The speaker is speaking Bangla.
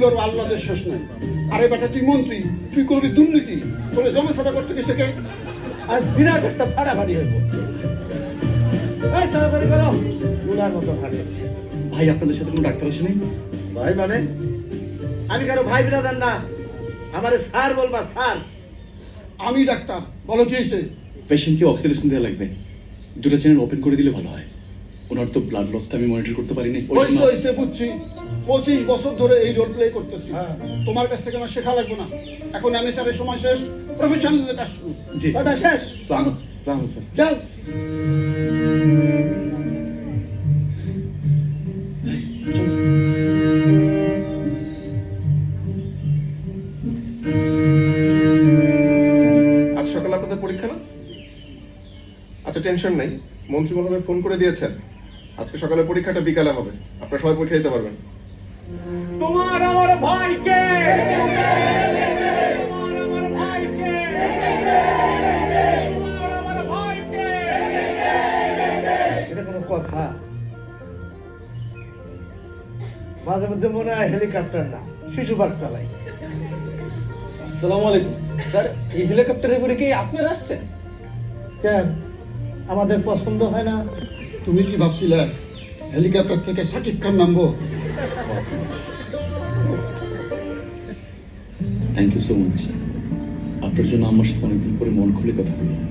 তোর আল্লাদের শেষ নাই। আরে বেটা তুই মন্ত্রী, তুই করবি দুর্নীতি, তোরে জনসভা করতে গেছে কে? আজ বিরাট একটা ফাড়াফাড়ি হইব। এই তাড়াতাড়ি করো, গুলার মতো হাঁটে। ভাই আপনাদের সাথে কোনো ডাক্তার আসে নাই? ভাই মানে আমি কারো ভাই বিরাদার না, আমারে স্যার বলবা স্যার। আমি ডাক্তার, বলো কি হয়েছে? পেশেন্টকে অক্সিজেন দেওয়া লাগবে, দুটো চ্যানেল ওপেন করে দিলে ভালো হয়। ওনার তো ব্লাড লসটা আমি মনিটর করতে পারিনি। হয়েছে হয়েছে বুঝছি, 25 বছর ধরে এই রোল প্লে করতেছি। হ্যাঁ। তোমার কাছ থেকে আমার শেখা লাগবে না। এখন এমএসআর এর সময় শেষ, প্রফেশনালদের কাজ শুরু। জি কথা শেষ, সালাম স্যার। চল। আজ সকালে আপনাদের পরীক্ষা না? আচ্ছা টেনশন নাই, মন্ত্রী মহোদয় ফোন করে দিয়েছেন আজকে সকালে পরীক্ষাটা বিকালে হবে, আপনারা সবাই পরীক্ষা দিতে পারবেন। তোমার আমার ভাইকে, তোমার আমার ভাইকে, তোমার আমার ভাইকে। এটা কোনো কথা? মাঝে মধ্যে মনে হয় হেলিকপ্টার না, শিশু পার্ক চালাই। আসসালামু আলাইকুম স্যার, এই হেলিকপ্টারে করে কি আপনারা আসছেন? কেন আমাদের পছন্দ হয় না? তুমি কি ভাবছিলে হেলিকপ্টার থেকে সাকিব খান নামবো? Thank you so much. আপনার জন্য আমার সাথে অনেকদিন পরে মন খুলে কথা বললাম।